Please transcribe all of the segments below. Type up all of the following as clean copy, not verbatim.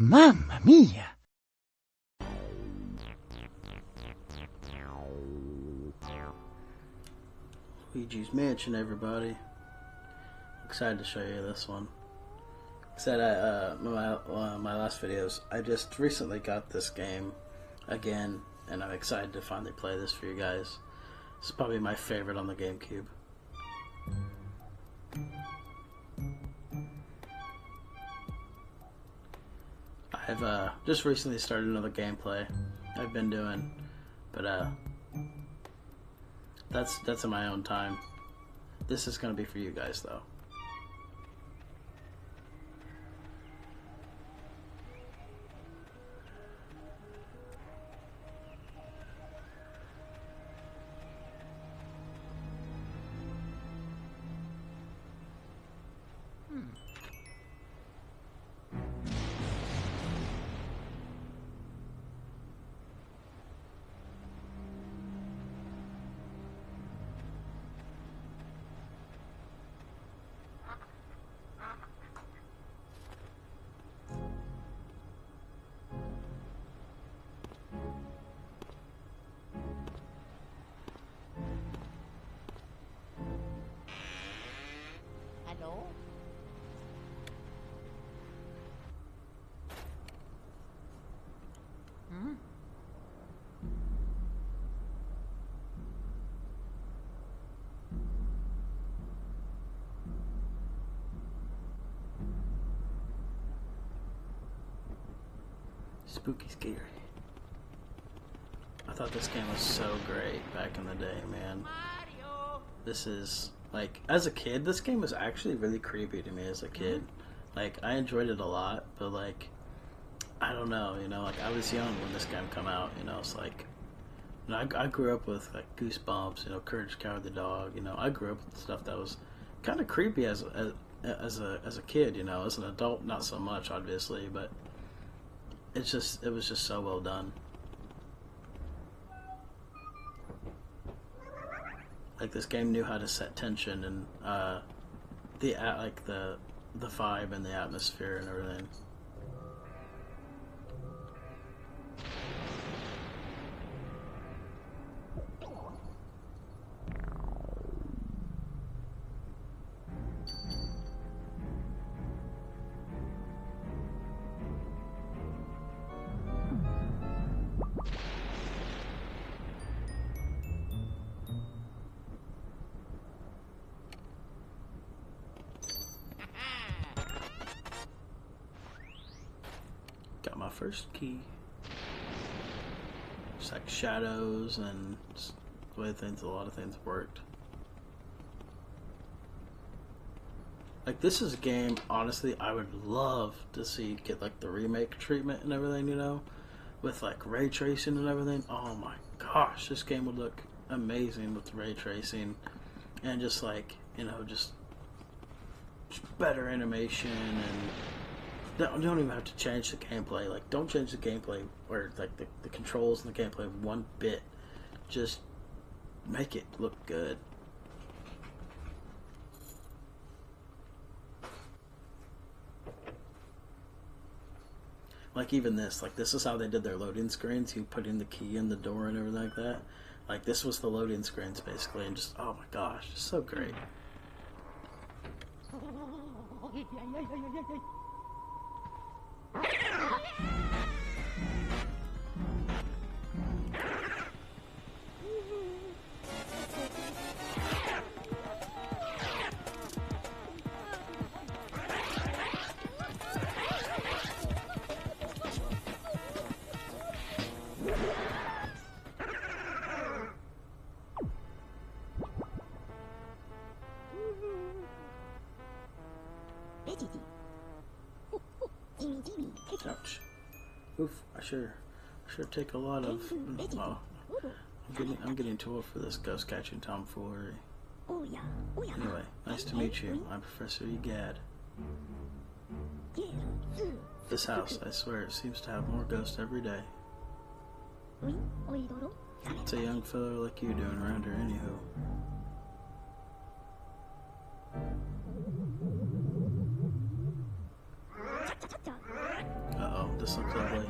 Mamma mia! Luigi's Mansion, everybody. Excited to show you this one. Said my last videos, I just recently got this game again, and I'm excited to finally play this for you guys. It's probably my favorite on the GameCube. I've just recently started another gameplay I've been doing, but that's in my own time. This is gonna be for you guys though. Hello? Hmm? Spooky scary. I thought this game was so great back in the day, man. Mario! This is, like, as a kid, this game was actually really creepy to me as a kid. Like, I enjoyed it a lot, but, like, I don't know, you know, like, I was young when this game come out, you know, it's like, you know, I grew up with, like, Goosebumps, you know, Courage the Cowardly Dog, you know, I grew up with stuff that was kind of creepy as a kid, you know, as an adult, not so much, obviously, but it was just so well done. Like, this game knew how to set tension and the vibe and the atmosphere and everything. Got my first key. It's like shadows and the way a lot of things worked. Like, this is a game, honestly, I would love to see get like the remake treatment and everything, you know, with like ray tracing and everything. Oh my gosh, this game would look amazing with ray tracing and just like, you know, just better animation, and don't even have to change the gameplay. Like, don't change the gameplay or like the controls and the gameplay one bit. Just make it look good. Like, even this, like, this is how they did their loading screens. You put in the key in the door and everything like that. Like, this was the loading screens basically, and just, oh my gosh, just so great. Ouch. Oof, I sure take a lot of, oh, I'm getting too old for this ghost catching tomfoolery. Anyway, nice to meet you. I'm Professor Egad. This house, I swear, it seems to have more ghosts every day. What's a young fellow like you doing around here anywho? this looks ugly.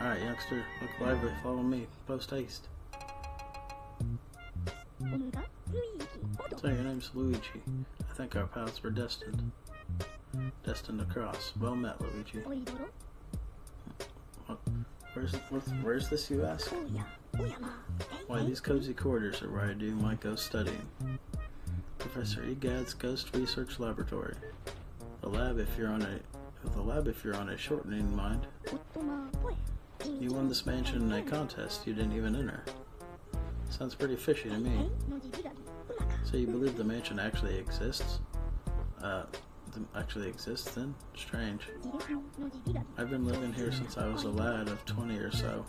Alright, youngster, look lively, follow me, post haste. So your name's Luigi. I think our paths were destined to cross. Well met, Luigi. Where's this, you ask? Why, these cozy quarters are where I do my ghost studying. Professor Egad's Ghost Research Laboratory. The lab if you're on a shortening mind. You won this mansion in a contest you didn't even enter. Sounds pretty fishy to me. So you believe the mansion actually exists? Actually exists then? Strange. I've been living here since I was a lad of 20 or so.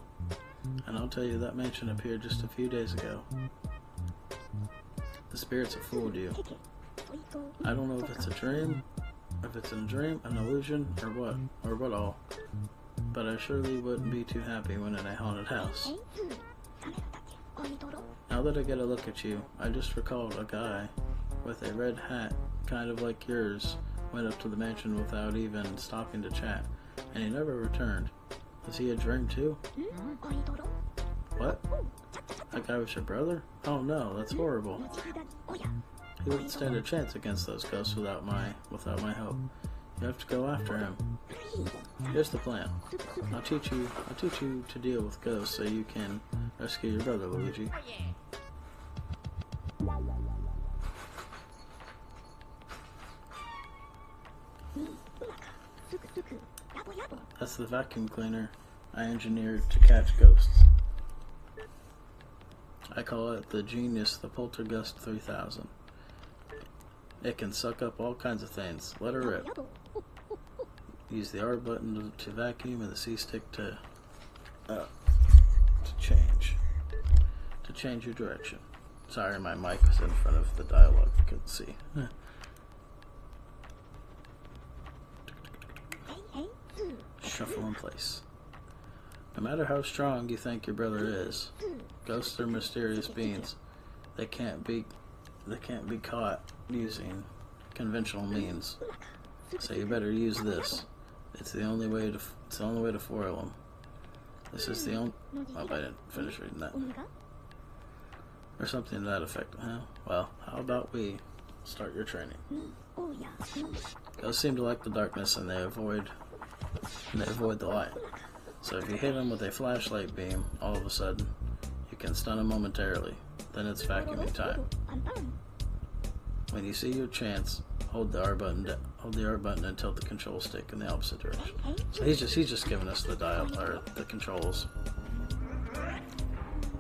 And I'll tell you, that mansion appeared just a few days ago. The spirits have fooled you. I don't know if it's a dream, an illusion, or what all. But I surely wouldn't be too happy when in a haunted house. Now that I get a look at you, I just recalled a guy with a red hat, kind of like yours, went up to the mansion without even stopping to chat, and he never returned. Was he a dream too? What? That guy was your brother? Oh no, that's horrible. He wouldn't stand a chance against those ghosts without my help. You have to go after him. Here's the plan. I'll teach you to deal with ghosts so you can rescue your brother, Luigi. That's the vacuum cleaner I engineered to catch ghosts. I call it the Genius, the Poltergeist 3000. It can suck up all kinds of things. Let her rip. Use the R button to vacuum and the C stick to change your direction. Sorry, my mic was in front of the dialogue. I couldn't see. Shuffle in place. No matter how strong you think your brother is, ghosts are mysterious beings. They can't be caught using conventional means. So you better use this. It's the only way to foil them. This is the only. Oh, I didn't finish reading that. Or something to that effect. Huh? Well, how about we start your training? Ghosts seem to like the darkness, and they avoid the light. So if you hit them with a flashlight beam, all of a sudden, you can stun them momentarily. Then it's vacuuming time. When you see your chance, hold the R button and tilt the control stick in the opposite direction. So he's just giving us the the controls.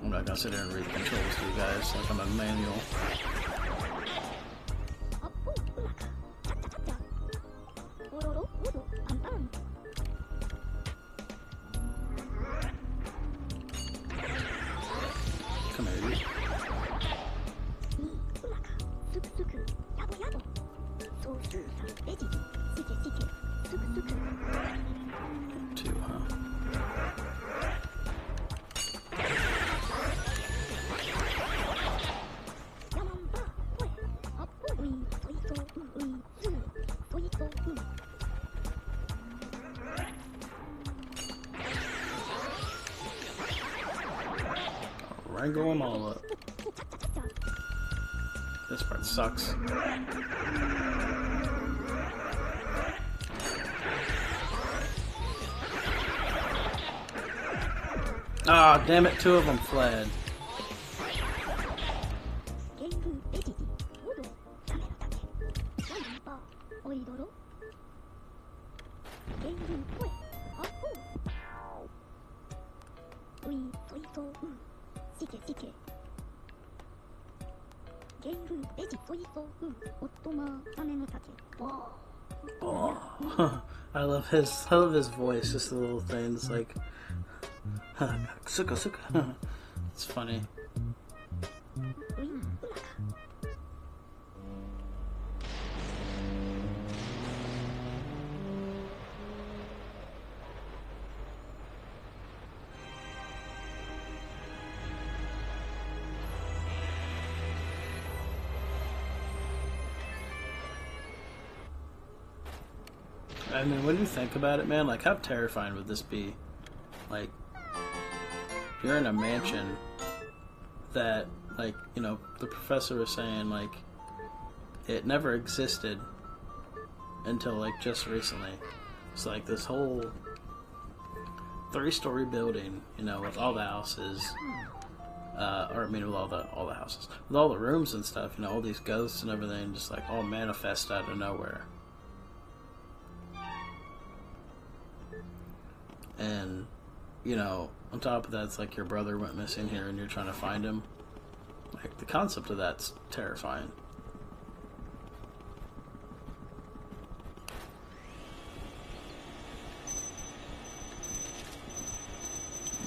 I'm not gonna sit here and read the controls to you guys like I'm a manual. Come here, dude. Two, huh? Wrangle them all up. This part sucks. Ah, damn it, two of them fled. Oh, I love his voice, just the little things like suka suka. It's funny. I mean, when you think about it, man, like, how terrifying would this be? Like, you're in a mansion that, like, you know, the professor was saying, like, it never existed until, like, just recently. It's like this whole 3-story building, you know, with all the houses, or I mean, with all the houses, with all the rooms and stuff, you know, all these ghosts and everything, just like all manifest out of nowhere. And, you know, on top of that, it's like your brother went missing here and you're trying to find him. Like, the concept of that's terrifying.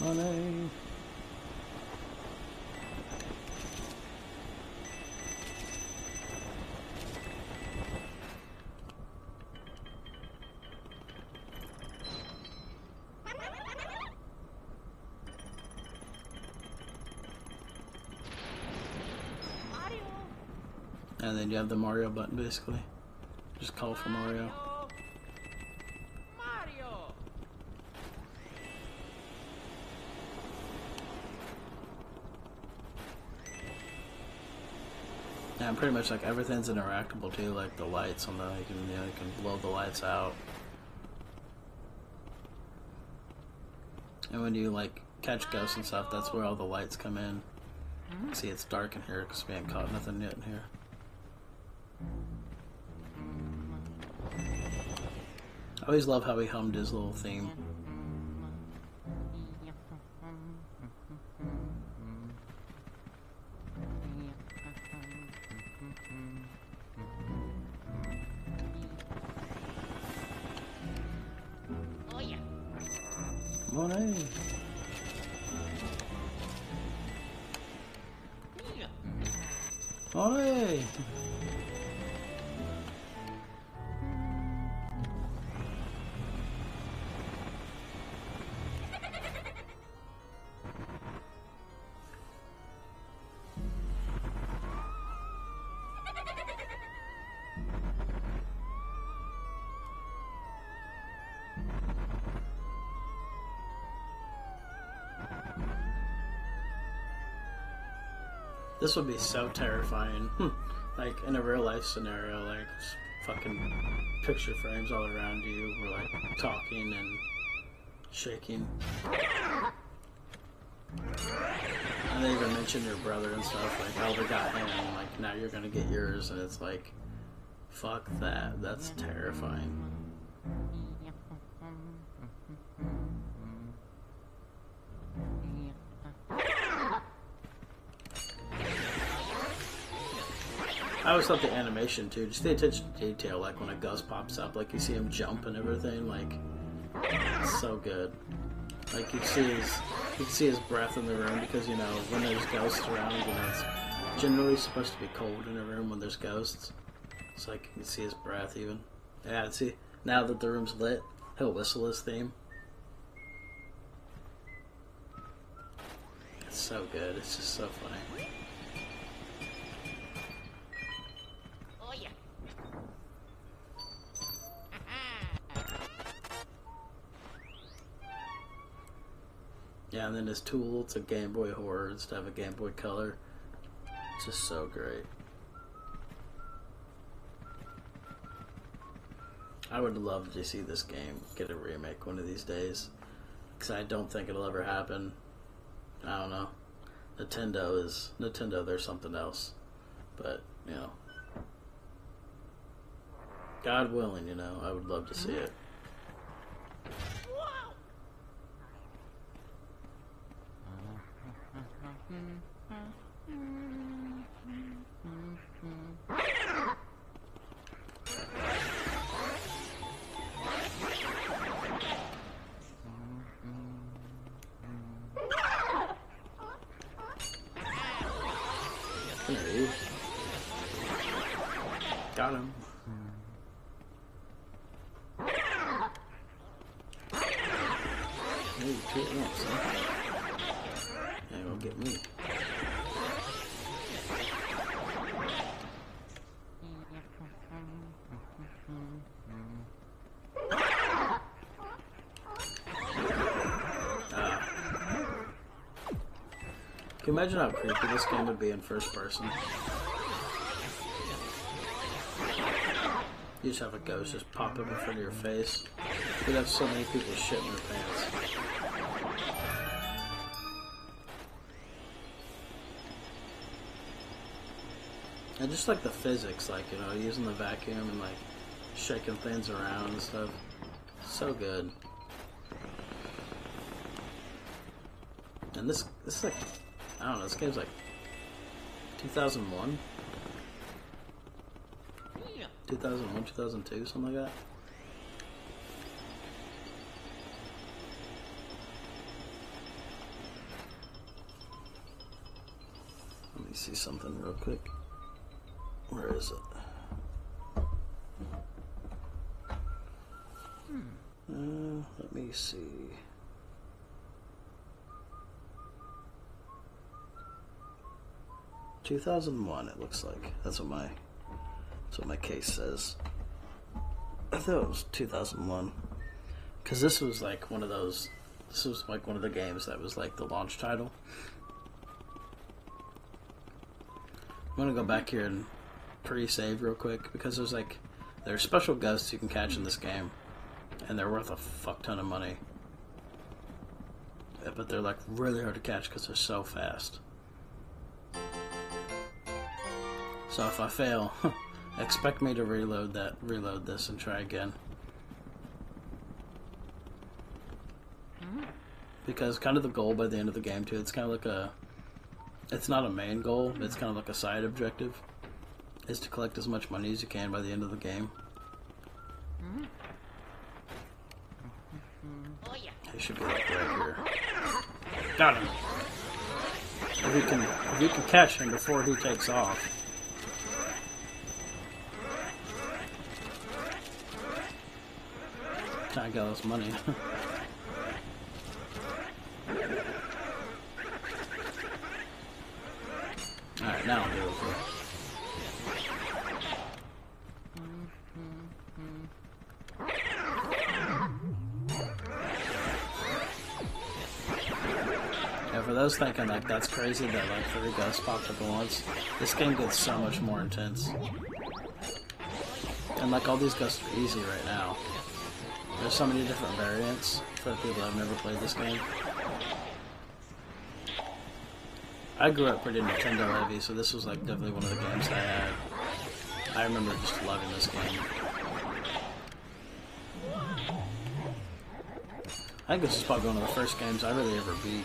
Money. And then you have the Mario button, basically. Just call for Mario. Mario! And pretty much like everything's interactable too, like the lights on the, you can blow the lights out. And when you like catch ghosts and stuff, that's where all the lights come in. See, it's dark in here because we ain't caught nothing yet in here. I always love how he hummed his little theme. Oh yeah. Money. Money. This would be so terrifying. Like, in a real life scenario, like, fucking picture frames all around you were, like, talking and shaking. And they even mention your brother and stuff, like, oh, they got him, and, like, now you're gonna get yours, and it's like, fuck that, that's terrifying. I always thought the animation too, just the attention to detail, like when a ghost pops up, like you see him jump and everything, like, it's so good. Like you can see his breath in the room because, you know, when there's ghosts around, you know, it's generally supposed to be cold in a room when there's ghosts. So like you can see his breath even. Yeah, see, now that the room's lit, he'll whistle his theme. It's so good, it's just so funny. Oh yeah. Yeah, and then his tool, it's a Game Boy Horror instead of a Game Boy Color. It's just so great. I would love to see this game get a remake one of these days. Because I don't think it'll ever happen. I don't know. Nintendo, there's something else. But, you know. God willing, you know, I would love to see it. There he is. Got him. Maybe two at once, huh? Yeah, go get me. Can you imagine how creepy this game would be in first person? You just have a ghost just pop up in front of your face. You'd have so many people shitting their pants. And just like the physics, like, you know, using the vacuum and like shaking things around and stuff. So good. And this is like, I don't know, this game's like 2001? 2001, 2002, something like that. Let me see something real quick. Where is it? Let me see. "2001", it looks like. That's what my case says. I thought it was 2001. Because this was like one of those... This was like one of the games that was like the launch title. I'm gonna go back here and pre-save real quick, because there's special ghosts you can catch in this game, and they're worth a fuck ton of money. Yeah, but they're like really hard to catch because they're so fast. So if I fail, expect me to reload this and try again. Because kind of the goal by the end of the game too, it's kind of like it's not a main goal, it's kind of like a side objective, is to collect as much money as you can by the end of the game. He should be like right here. Got him! If you can catch him before he takes off. Trying to get all this money. Alright, now I'll do it. Yeah, for those thinking like that's crazy that like 3 ghosts popped up at once, this game gets so much more intense. And like all these ghosts are easy right now. There's so many different variants for the people that have never played this game. I grew up pretty Nintendo heavy, so this was like definitely one of the games I had. I remember just loving this game. I think this is probably one of the first games I really ever beat.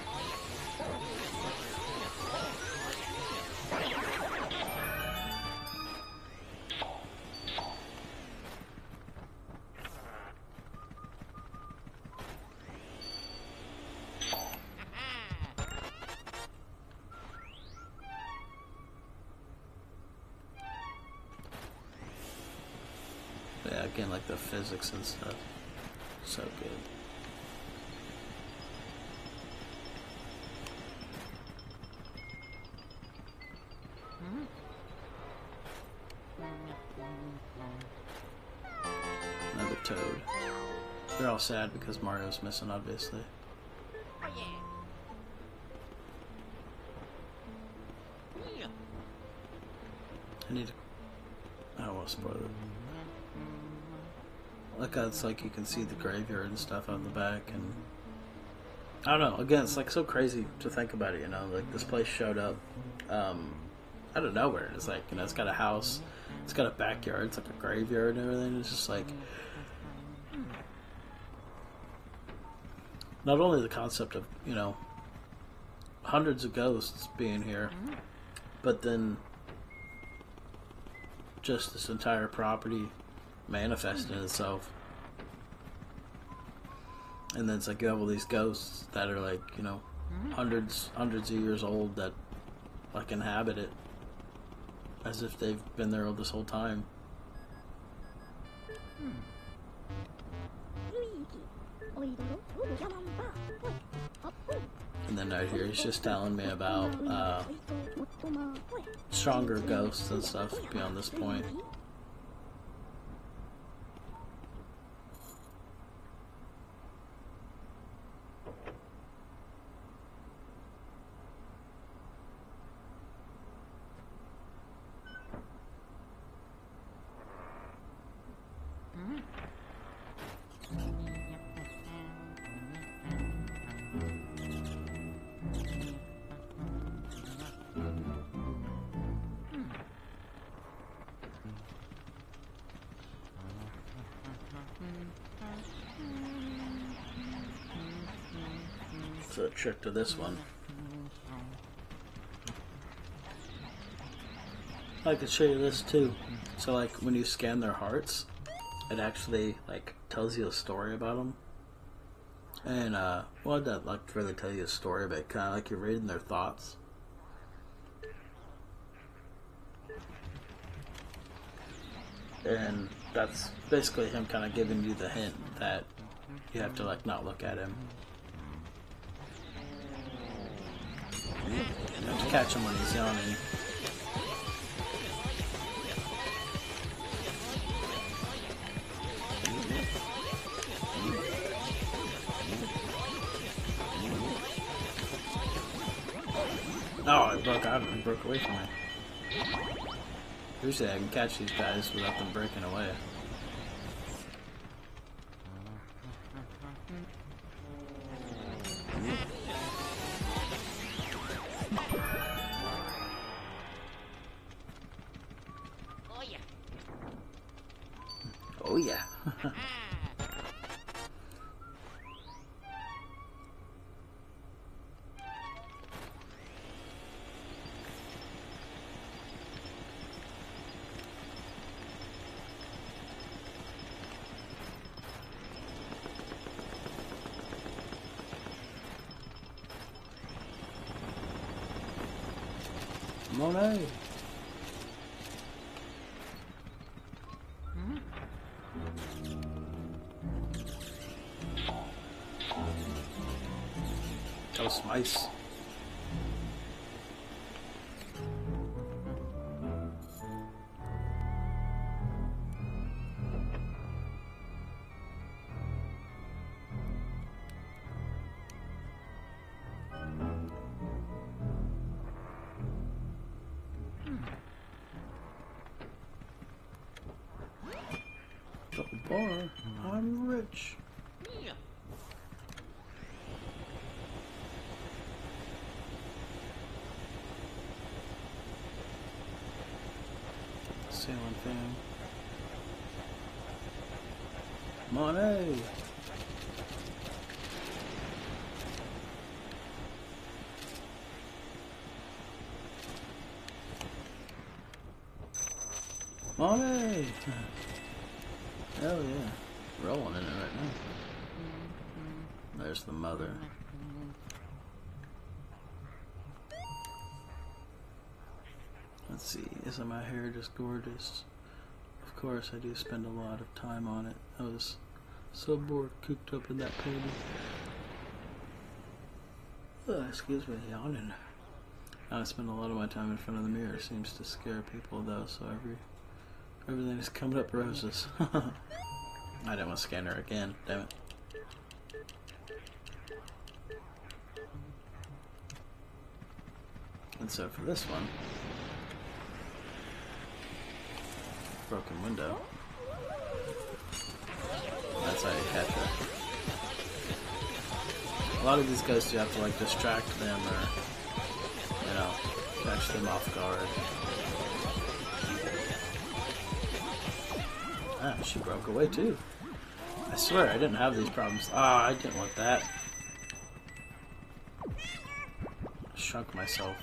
Yeah, again, like the physics and stuff. So good. Another toad. They're all sad because Mario's missing, obviously. I need to... I don't want to spoil it. Like, it's like you can see the graveyard and stuff out in the back, and... I don't know, again, it's like so crazy to think about it, you know? Like, this place showed up, out of nowhere. It's like, you know, it's got a house, it's got a backyard, it's like a graveyard and everything. It's just like... Not only the concept of, you know, hundreds of ghosts being here, but then just this entire property manifesting itself. And then it's like you have all these ghosts that are like, you know, hundreds of years old that like inhabit it as if they've been there all this whole time. And then right here he's just telling me about stronger ghosts and stuff beyond this point. also a trick to this one. I could show you this too. So like when you scan their hearts, it actually like tells you a story about them. And well, that like really tell you a story, but kind of like you're reading their thoughts. And that's basically him kind of giving you the hint that you have to like not look at him. You have to catch him when he's yawning. Oh, it broke out and broke away from me. Usually I can catch these guys without them breaking away. Oh yeah. Oh yeah. Monet. That was nice. Double bar. I'm rich. Yeah. Sailing thing. Monet. Monet. Hell yeah. Rolling in it right now. There's the mother. Let's see, isn't my hair just gorgeous? Of course, I do spend a lot of time on it. I was so bored, cooped up in that pony. Excuse me, yawning. I spend a lot of my time in front of the mirror. Seems to scare people though, so everything is coming up roses. I didn't want to scan her again, damn it. And so for this one, broken window. That's how you catch her. A lot of these guys do have to like distract them or, you know, catch them off guard. Ah, she broke away too. I swear I didn't have these problems. Ah, I didn't want that. Shrunk myself.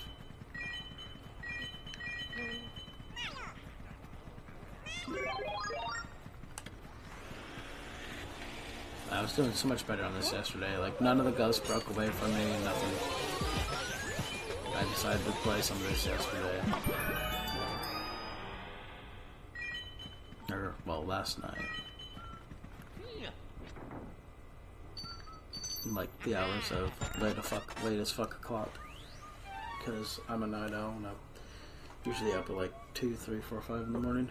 I was doing so much better on this yesterday. Like, none of the ghosts broke away from me, nothing. I decided to play some of this yesterday. Or, well, last night. Like, the hours of late as fuck o'clock. Because I'm a night owl and I'm usually up at like 2, 3, 4, 5 in the morning.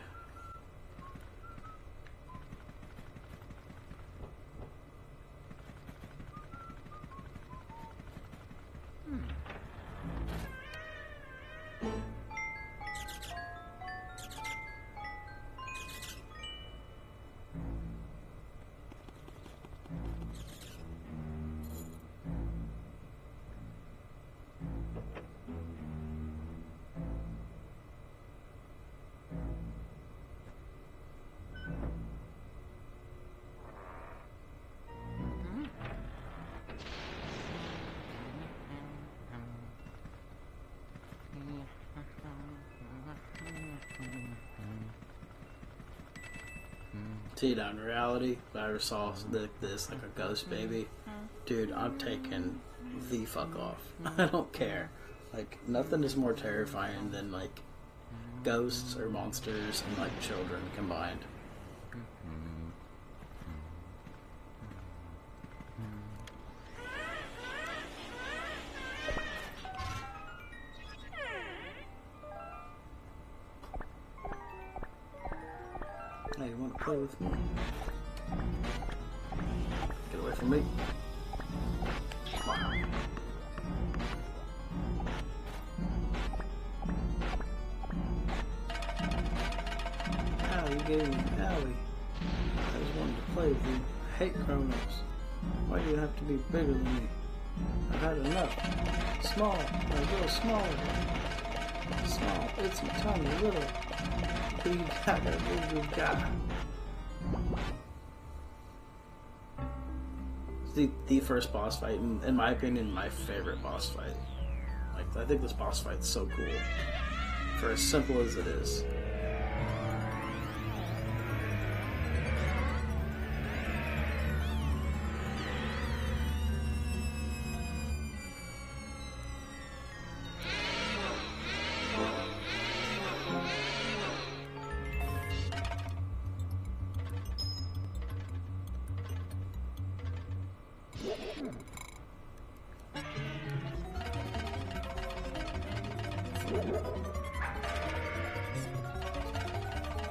See, now in reality, if I ever saw this like a ghost baby, dude, I'm taking the fuck off. I don't care. Like, nothing is more terrifying than like ghosts or monsters and like children combined. Hey, you want to play with me? Get away from me. Ow, you gave me an owie. I just wanted to play with you. I hate grown-ups. Why do you have to be bigger than me? I've had enough. Small, a little smaller. Small, itsy, tiny, little. Big guy, big guy. The first boss fight, in my opinion, my favorite boss fight. Like, I think this boss fight's so cool. For as simple as it is.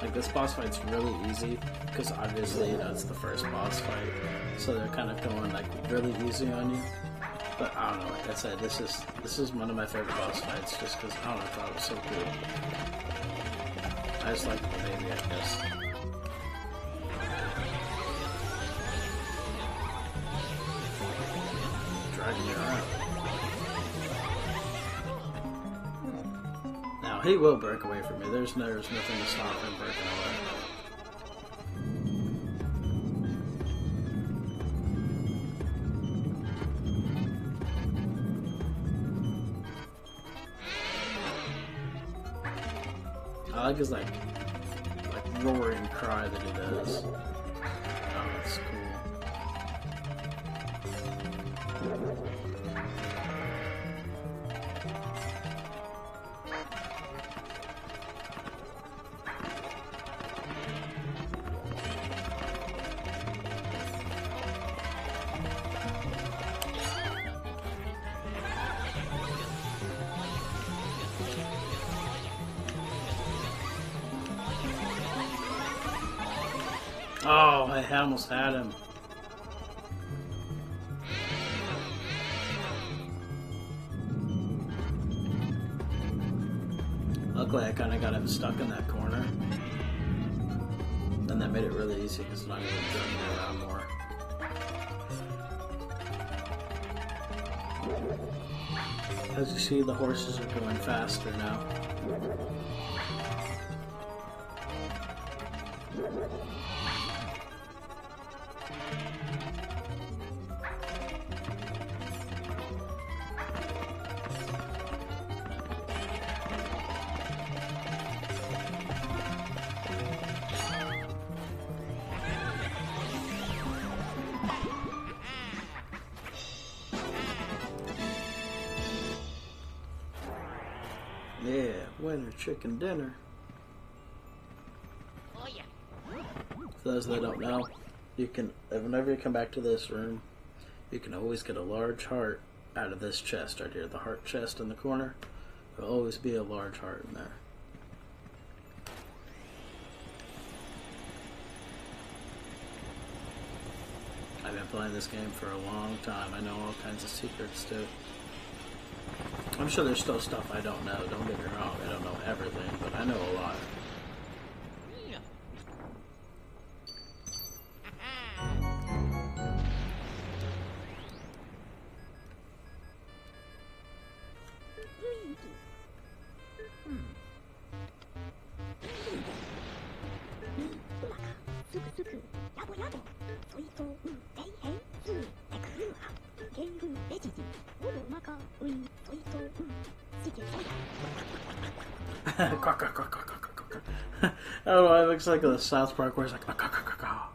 Like, this boss fight's really easy because obviously it's the first boss fight, so they're kind of going like really easy on you. But I don't know, like I said, this is one of my favorite boss fights just because I don't know, I thought it was so cool. I just like the baby, I guess. Dragging me around. Now he will break away from me. There's nothing to stop him breaking away. I like his like roaring cry that he does. Oh, that's cool. Oh, I almost had him. Luckily, I kind of got him stuck in that corner. And that made it really easy because now I'm going to drag me around more. As you see, the horses are going faster now. Yeah, winter chicken dinner. Oh yeah. For those that don't know, you can, whenever you come back to this room, you can always get a large heart out of this chest right here. The heart chest in the corner. There'll always be a large heart in there. I've been playing this game for a long time. I know all kinds of secrets too. I'm sure there's still stuff I don't know. Don't get me wrong. I don't know everything, but I know a lot. Yeah. Luigi. Quack, quack, quack, quack, quack, quack, quack. I don't know, it looks like the South Park where it's like, "Ah, ka, ka, ka."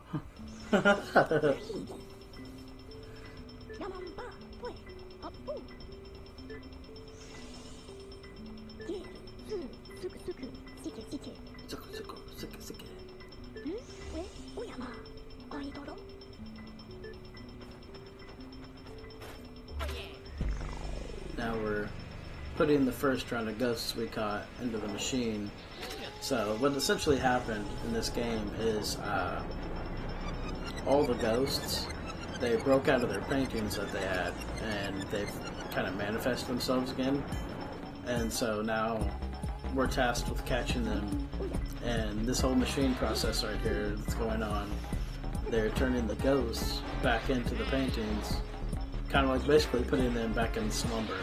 Now we're putting the first round of ghosts we caught into the machine. So what essentially happened in this game is all the ghosts, they broke out of their paintings that they had, and they've kind of manifested themselves again. And so now we're tasked with catching them. And this whole machine process right here that's going on, they're turning the ghosts back into the paintings, kind of like basically putting them back in slumber.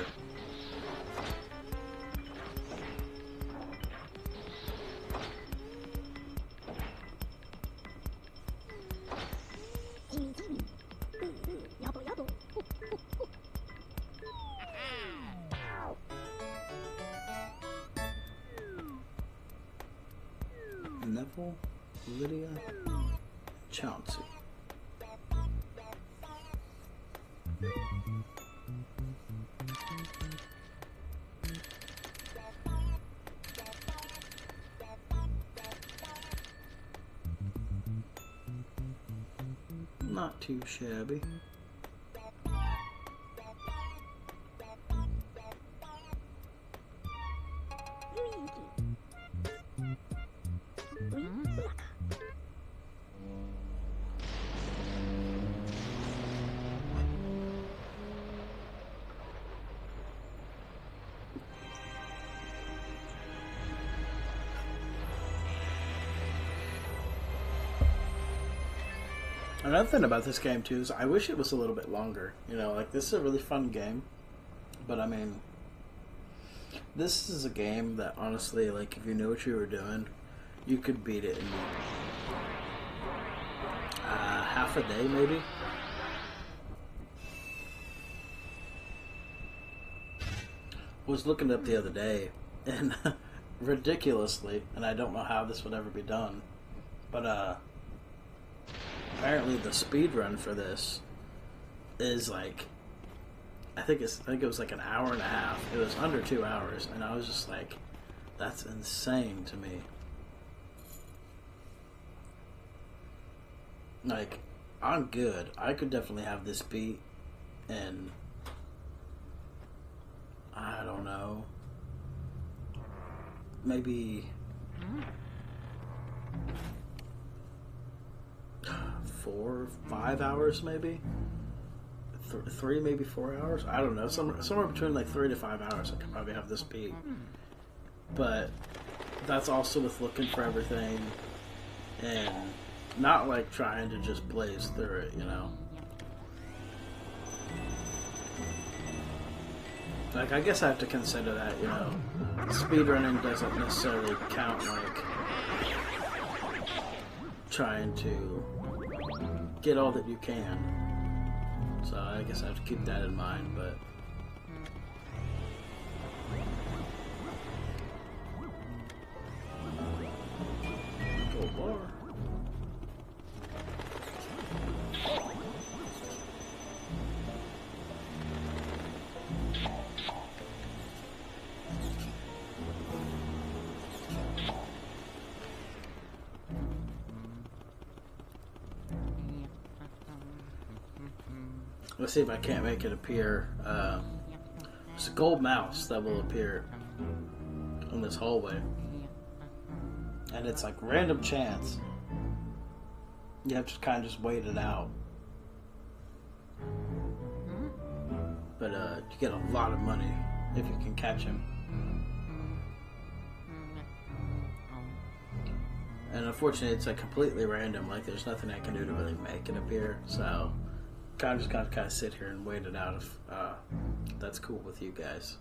Neville, Lydia, Chauncey. Not too shabby. Another thing about this game too is I wish it was a little bit longer. You know, like this is a really fun game, but I mean, this is a game that honestly, like if you knew what you were doing, you could beat it in half a day maybe. Was looking up the other day, and ridiculously, and I don't know how this would ever be done, but apparently the speed run for this is like I think it was like an hour and a half. It was under 2 hours, and I was just like, that's insane to me. Like, I'm good. I could definitely have this beat in, I don't know, maybe 4, 5 hours, maybe 3, maybe 4 hours. I don't know, somewhere between like 3 to 5 hours. I could probably have this beat, but that's also with looking for everything and not like trying to just blaze through it, you know. Like, I guess I have to consider that, you know, speedrunning doesn't necessarily count like trying to get all that you can. So I guess I have to keep that in mind, but go bar. Let's see if I can't make it appear. There's a gold mouse that will appear in this hallway. And it's like random chance. You have to kind of just wait it out. But you get a lot of money if you can catch him. And unfortunately, it's like completely random. Like there's nothing I can do to really make it appear. So I'm just gonna kind of sit here and wait it out if that's cool with you guys.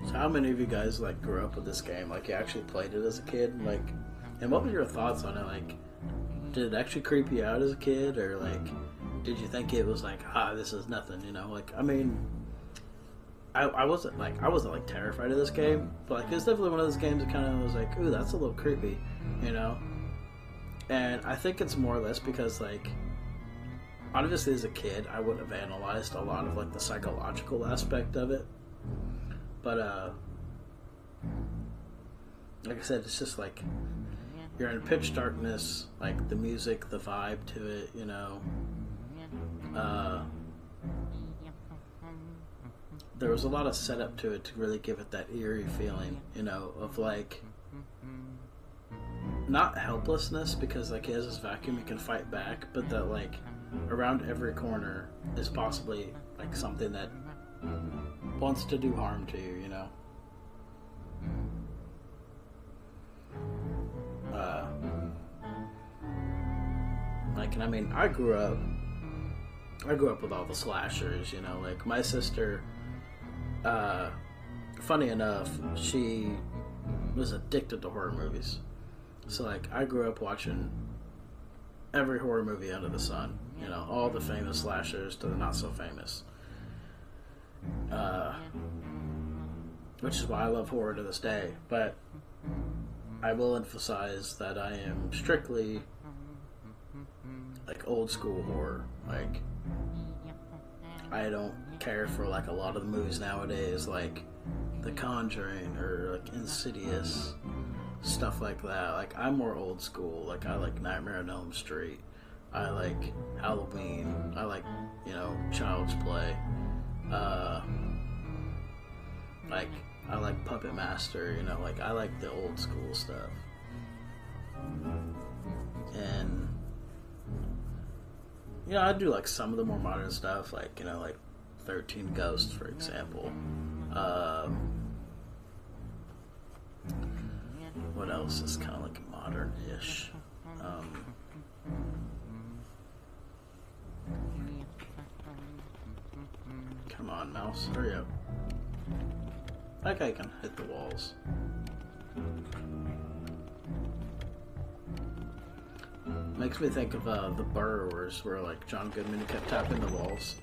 So how many of you guys like grew up with this game? Like you actually played it as a kid? Like And what were your thoughts on it? Like, did it actually creep you out as a kid, or like, did you think it was like, this is nothing? You know, like, I mean, I wasn't like terrified of this game, but like, it's definitely one of those games that kind of was like, ooh, that's a little creepy, you know. And I think it's more or less because like, obviously as a kid, I would have analyzed a lot of like the psychological aspect of it, but like I said, it's just like you're in pitch darkness, like the music, the vibe to it, you know. There was a lot of setup to it to really give it that eerie feeling, you know, of like not helplessness because like he has this vacuum, he can fight back, but that like around every corner is possibly like something that wants to do harm to you, you know. Like, and I mean, I grew up with all the slashers, you know. Like my sister, funny enough, she was addicted to horror movies. So like, I grew up watching every horror movie under the sun, you know, all the famous slashers to the not so famous. Which is why I love horror to this day. But I will emphasize that I am strictly like old school horror. Like, I don't care for like a lot of the movies nowadays, like The Conjuring or like Insidious, stuff like that. Like, I'm more old school. Like, I like Nightmare on Elm Street. I like Halloween. I like, you know, Child's Play. Like, I like Puppet Master. You know, like I like the old school stuff. And you know, I do like some of the more modern stuff, like, you know, like 13 Ghosts, for example. What else is kind of like modern-ish? Come on, mouse, hurry up. That guy can hit the walls. Makes me think of The Burrowers, where like John Goodman kept tapping the walls.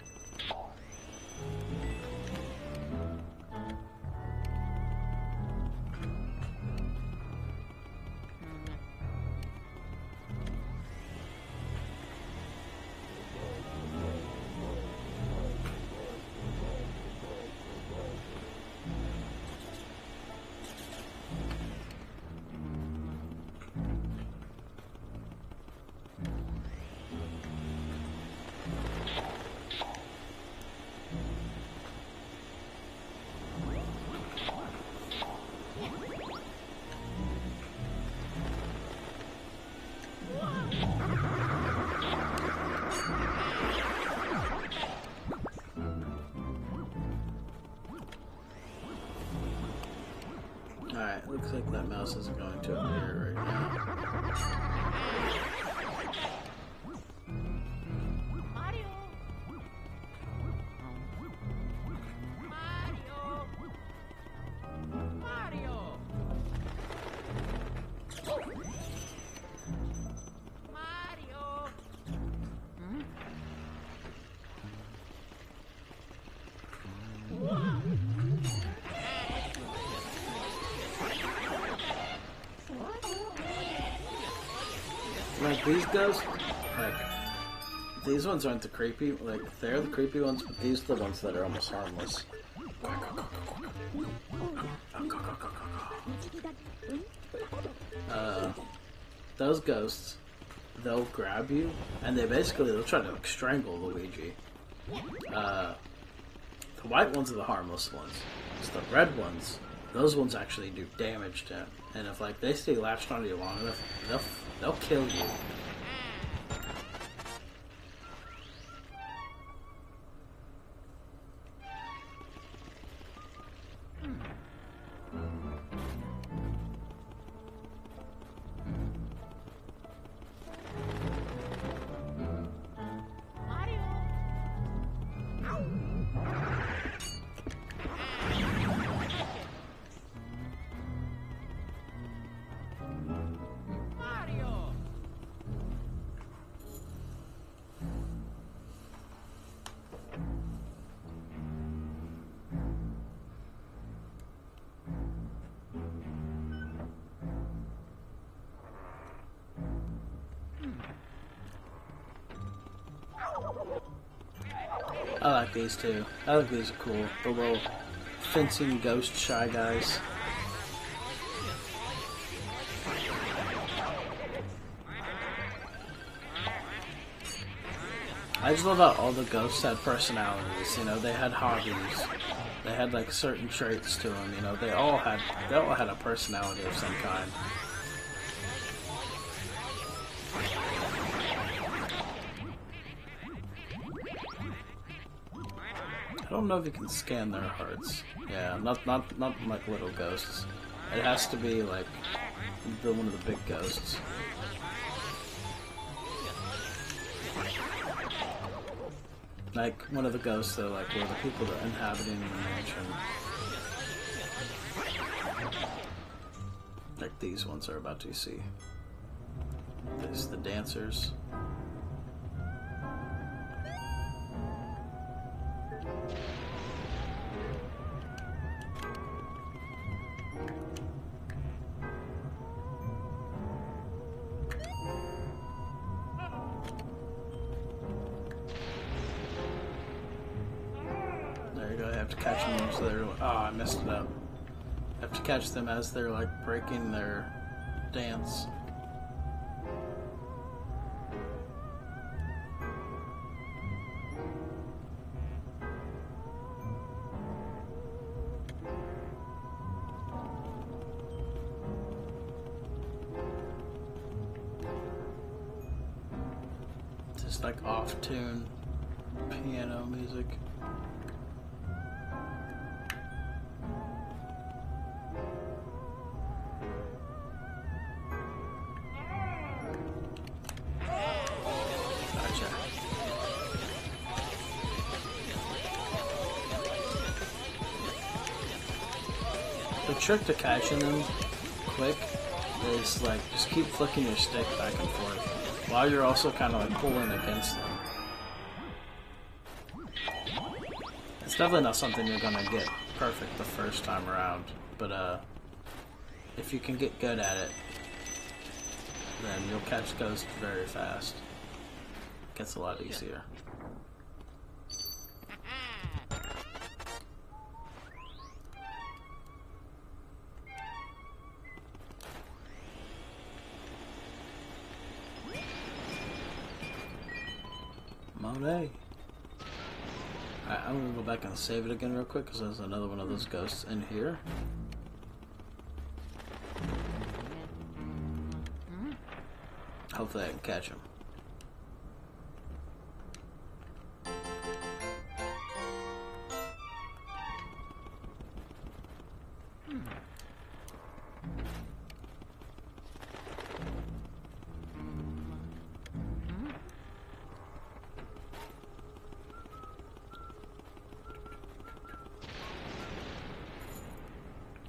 Alright, looks like that mouse isn't going to appear right now. Mario! Mario! Mario! Like these ghosts, like these ones aren't the creepy. Like they're the creepy ones, but these are the ones that are almost harmless. Those ghosts, they'll grab you, and they'll try to like strangle Luigi. The white ones are the harmless ones. It's the red ones. Those ones actually do damage to him, and if like they stay latched onto you long enough, they'll kill you. I like these too. I think these are cool. The little fencing ghost shy guys. I just love how all the ghosts had personalities. You know, they had hobbies. They had like certain traits to them. You know, they all had a personality of some kind. I don't know if you can scan their hearts. Yeah, not like little ghosts. It has to be like one of the big ghosts. Like one of the ghosts though, like where the people that are inhabiting the mansion. Like these ones are about to see. There's the dancers. I have to catch them so they're. Oh, I messed it up. I have to catch them as they're like breaking their dance. Just like off-tune piano music. The trick to catching them quick is like just keep flicking your stick back and forth while you're also kind of like pulling against them. It's definitely not something you're gonna get perfect the first time around, but if you can get good at it, then you'll catch ghosts very fast. It gets a lot easier. Monet. Alright, I'm gonna go back and save it again real quick because there's another one of those ghosts in here. Hopefully I can catch him.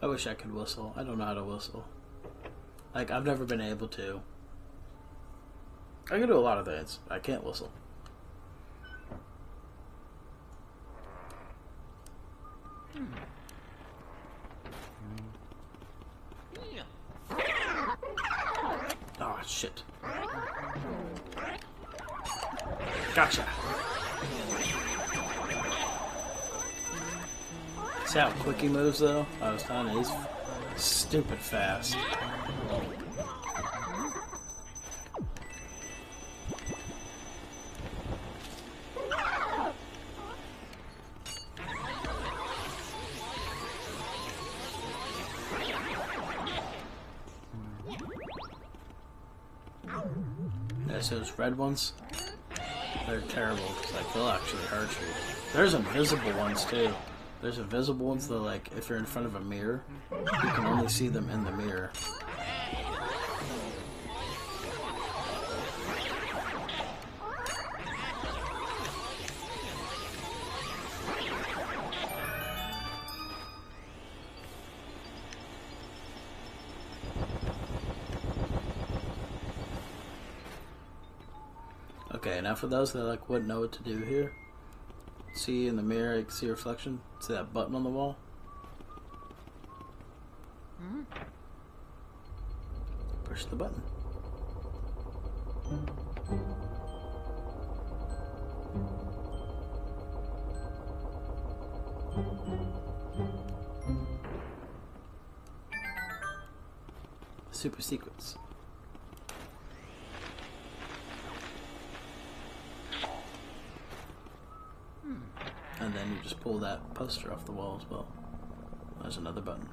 I wish I could whistle. I don't know how to whistle. Like, I've never been able to. I can do a lot of things. I can't whistle. Oh, shit. Gotcha. See how quick he moves, though? I was telling you, he's stupid fast. Yeah, so those red ones, they're terrible, because like, they'll actually hurt you. There's invisible ones, too. There's invisible ones that, like, if you're in front of a mirror, you can only see them in the mirror. Okay, now for those that like wouldn't know what to do here, see in the mirror, you can see a reflection. See that button on the wall? Push the button. super secrets. And then you just pull that poster off the wall as well. There's another button.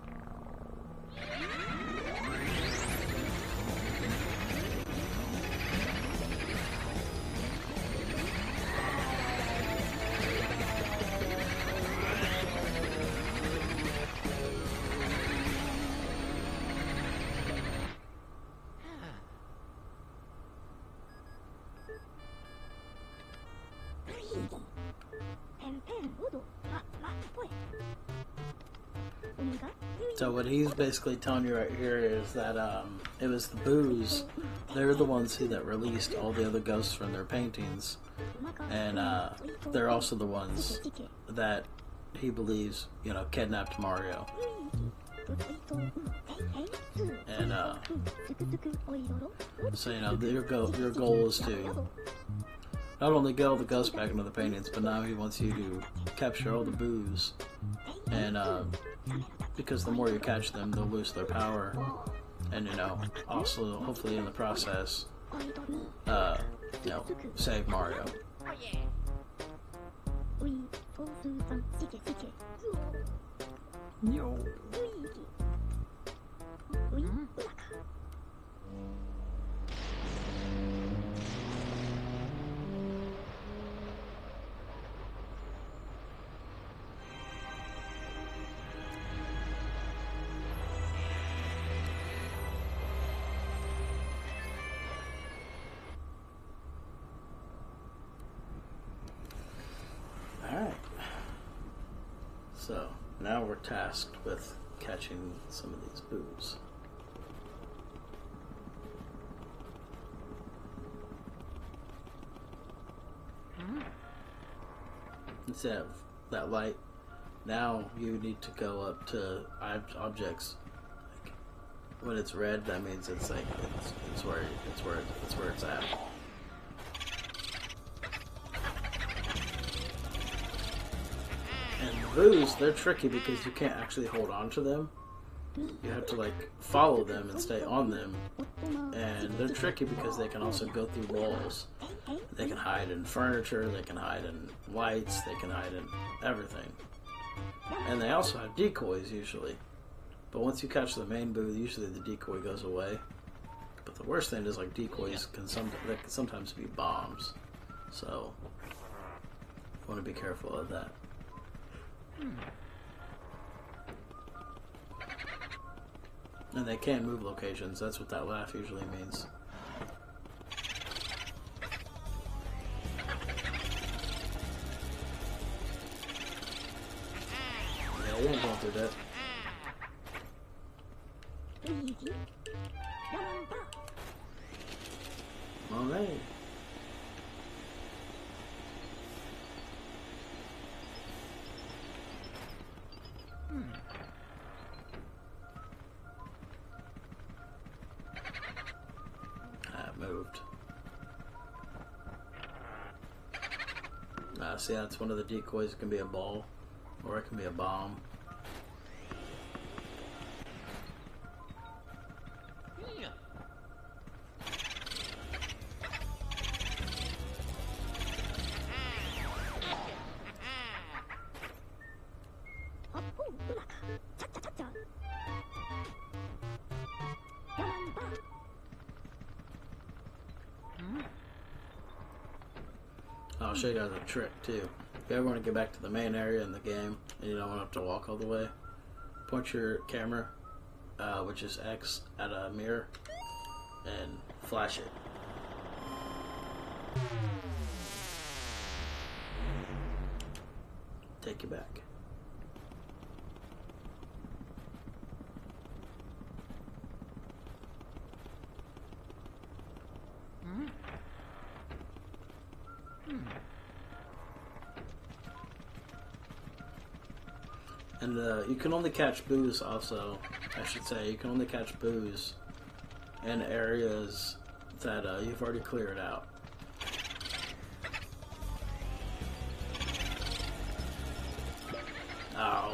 So what he's basically telling you right here is that it was the Boos. They're the ones that released all the other ghosts from their paintings, and they're also the ones that he believes, you know, kidnapped Mario. And so you know, your goal is to not only get all the ghosts back into the paintings, but now he wants you to capture all the Boos, and because the more you catch them, they'll lose their power, and you know, also hopefully in the process, you know, save Mario. Oh yeah. Alright. So, now we're tasked with catching some of these Boos. Instead of that light, now you need to go up to objects. Like, when it's red, that means it's like it's where it's at. And Boos, they're tricky because you can't actually hold on to them. You have to like follow them and stay on them. And they're tricky because they can also go through walls. They can hide in furniture, they can hide in lights, they can hide in everything. And they also have decoys usually. But once you catch the main Boo, usually the decoy goes away. But the worst thing is like decoys can sometimes be bombs. So you want to be careful of that. And they can't move locations. That's what that laugh usually means. Yeah, you ain't going through that. Alright. Moved. See, that's one of the decoys. It can be a ball, or it can be a bomb. I'll show you guys a trick too. If you ever want to get back to the main area in the game and you don't want to have to walk all the way, point your camera, which is X, at a mirror and flash it. Take you back. And you can only catch Boos also, I should say. You can only catch Boos in areas that you've already cleared out. Ow.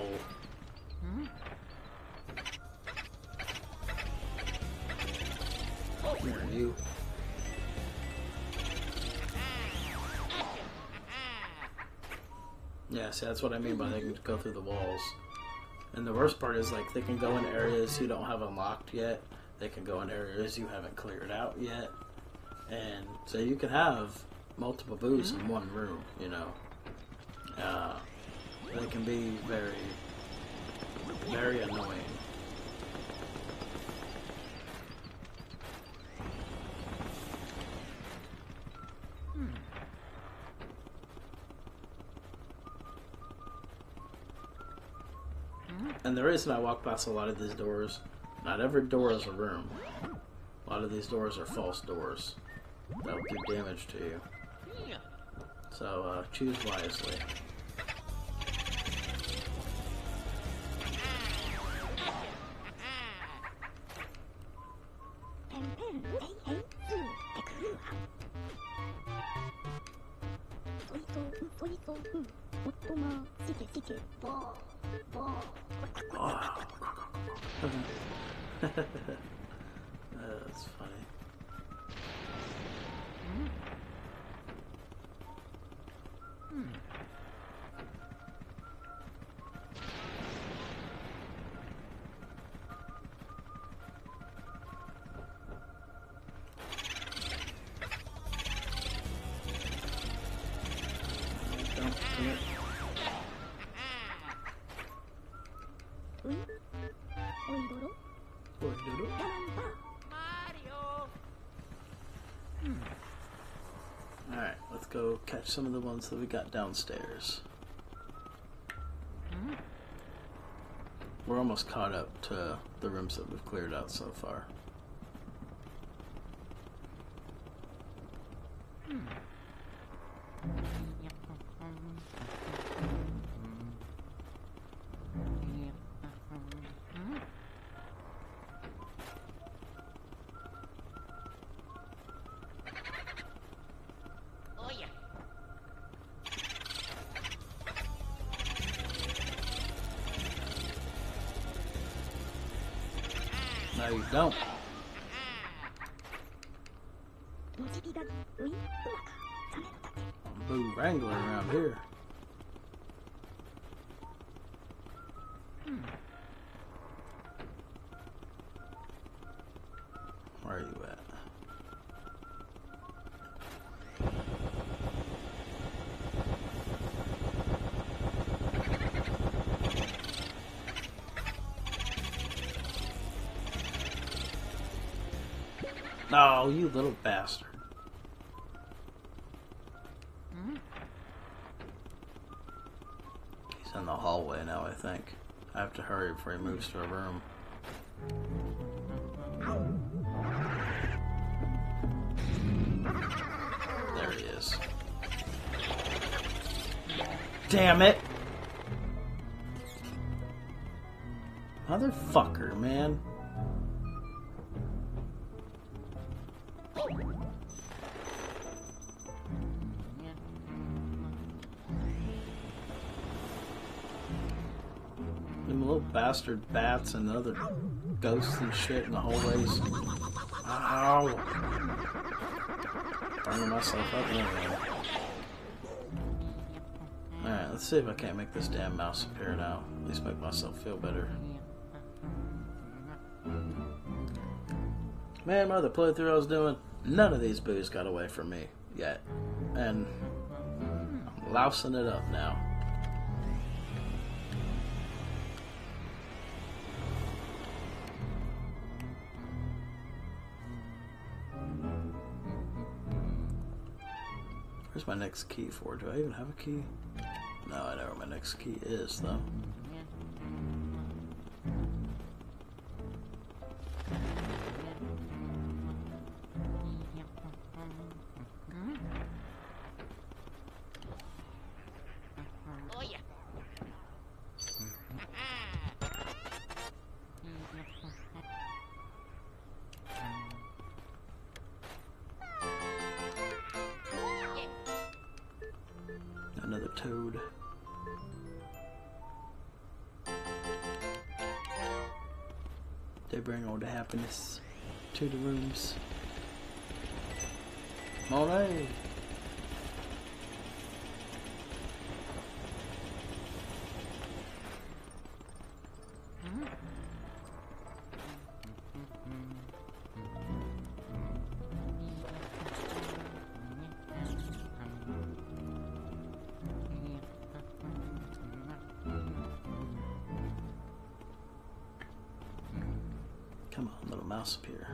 Here, you. Yeah, see, that's what I mean by they can go through the walls. And the worst part is, like, they can go in areas you don't have unlocked yet. They can go in areas you haven't cleared out yet. And so you can have multiple boos in one room, you know. They can be very, very annoying. And the reason I walk past a lot of these doors, not every door is a room. A lot of these doors are false doors that will do damage to you. So choose wisely. That's funny. Alright, let's go catch some of the ones that we got downstairs. We're almost caught up to the rooms that we've cleared out so far. No, you don't. Boo Wrangler around here. Where are you at? Oh, you little bastard. He's in the hallway now, I think. I have to hurry before he moves to a room. There he is. Damn it! Motherfucker, man. Them little bastard bats and other ghosts and shit in the hallways. Ow! Burning myself up and everything. Alright, let's see if I can't make this damn mouse appear now. At least make myself feel better. Man, my other playthrough I was doing, none of these boos got away from me yet. And I'm lousing it up now. Where's my next key for? Do I even have a key? No, I know where my next key is, though. Another toad. They bring all the happiness to the rooms. Alright. Come on, little mouse up here.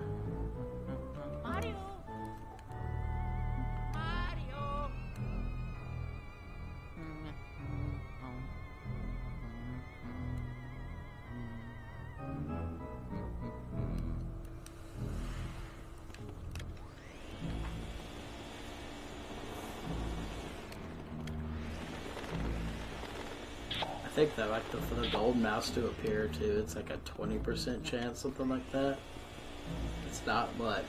Mario. Mario. I think that like for the gold mouse to appear too, it's like a 20% chance, something like that. It's not much.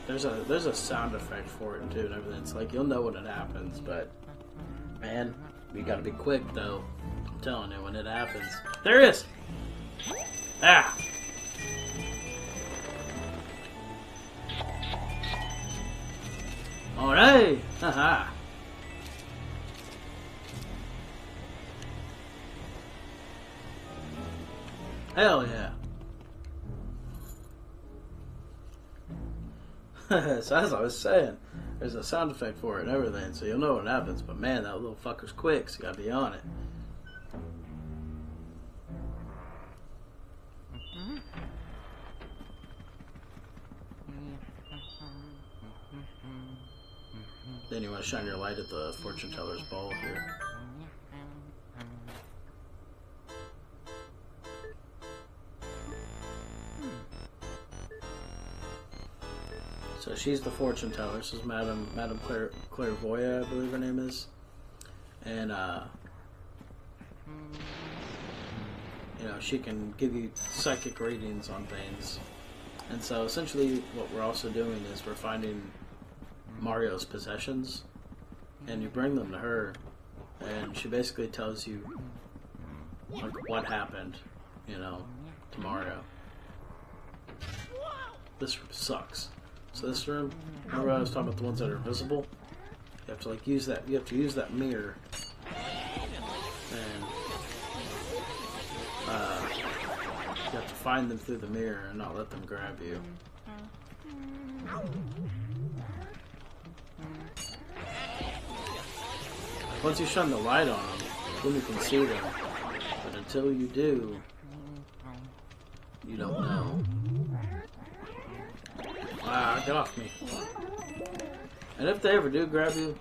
There's a sound effect for it too and everything. It's like you'll know when it happens, but man, you gotta be quick though. I'm telling you, when it happens. There it is! Ah! Alright! Haha! Hell yeah! So as I was saying, there's a sound effect for it and everything, so you'll know what happens. But man, that little fucker's quick, so you gotta be on it. Then you want to shine your light at the fortune teller's ball here. So she's the fortune teller. This is Madame Clairvoyant, I believe her name is. And you know, she can give you psychic readings on things. And so essentially what we're also doing is we're finding Mario's possessions, and you bring them to her, and she basically tells you like what happened, you know, to Mario. This room sucks. So this room, remember I was talking about the ones that are visible? You have to like use that. You have to use that mirror, and you have to find them through the mirror and not let them grab you. Once you shine the light on them, then you can see them. But until you do, you don't know. Ah, get off me. And if they ever do grab you,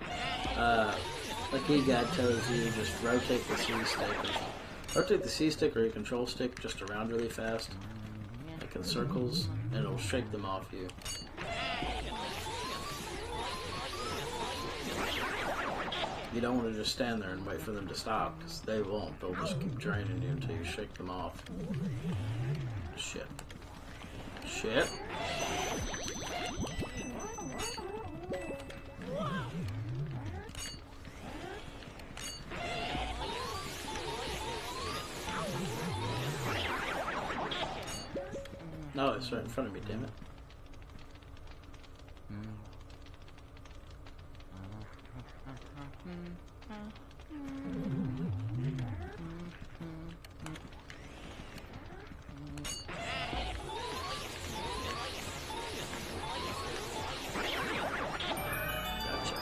like E-God tells you, just rotate the C-stick. Rotate the C-stick or your control stick just around really fast, like in circles, and it'll shake them off you. You don't want to just stand there and wait for them to stop, because they won't. They'll just keep draining you until you shake them off. Shit. Shit. No, it's right in front of me, damn it. Gotcha.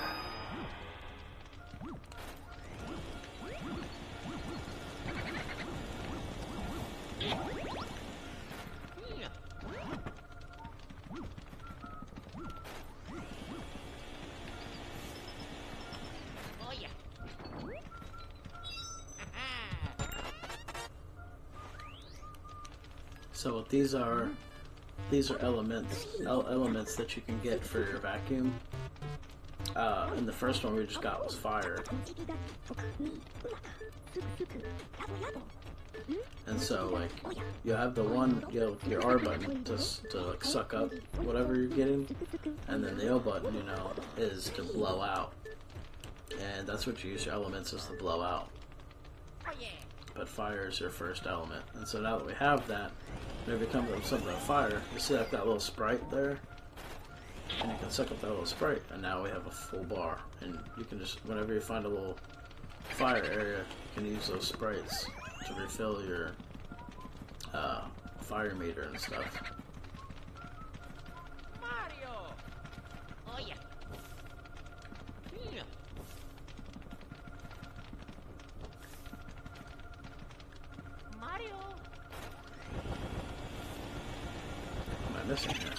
Oh yeah. So what these are elements that you can get for your vacuum. And the first one we just got was fire. And so like you have the one, you know, your R button to like suck up whatever you're getting, and then the L button, you know, is to blow out. And that's what you use your elements is to blow out. Oh yeah. but fire is your first element. And so now that we have that, whenever you come to something on fire, you see like that little sprite there? And you can suck up that little sprite, and now we have a full bar. And you can just, whenever you find a little fire area, you can use those sprites to refill your fire meter and stuff. Mario! Oh yeah. Yeah. Mario! What am I missing here?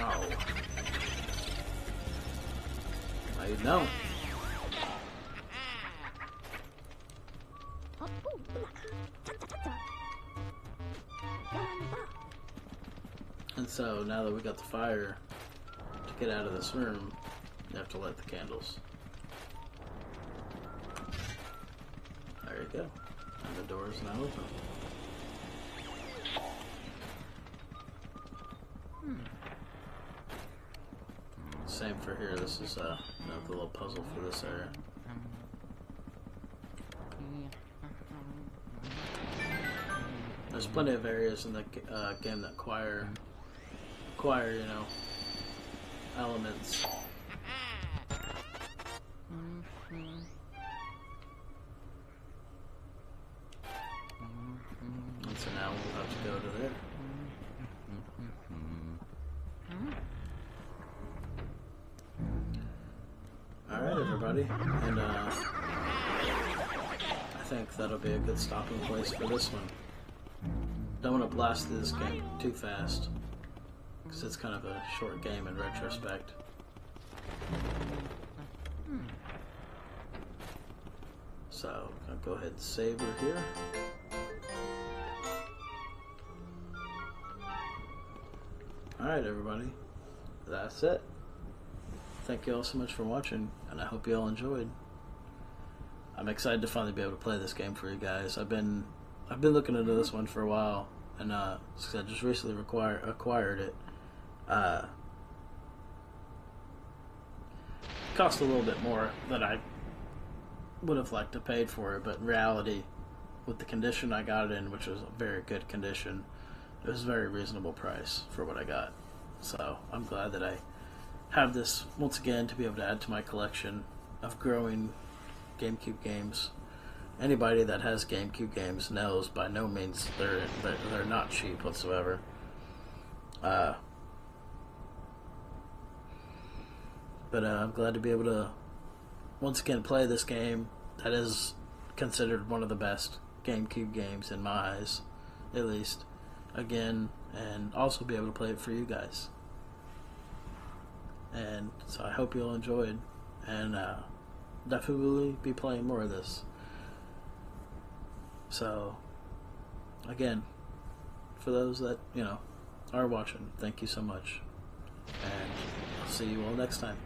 Oh. Now you know. And so now that we got the fire, to get out of this room, you have to light the candles. There you go. And the door is now open. Same for here. This is the little puzzle for this area. There's plenty of areas in the game that acquire, elements. And so now we'll have to go to there. Alright, everybody. And I think that'll be a good stopping place for this one. Don't want to blast through this game too fast, because it's kind of a short game in retrospect. So, I'll go ahead and save her here. Alright, everybody. That's it. Thank you all so much for watching, and I hope you all enjoyed. I'm excited to finally be able to play this game for you guys. I've been looking into this one for a while, and I just recently acquired it. It cost a little bit more than I would have liked to pay for it, but in reality, with the condition I got it in, which was a very good condition, it was a very reasonable price for what I got. So I'm glad that I have this once again to be able to add to my collection of growing GameCube games. Anybody that has GameCube games knows by no means they're not cheap whatsoever. But I'm glad to be able to once again play this game that is considered one of the best GameCube games in my eyes, at least, again, and also be able to play it for you guys. And so I hope you all enjoyed, and definitely be playing more of this. So, again, for those that, are watching, thank you so much. And I'll see you all next time.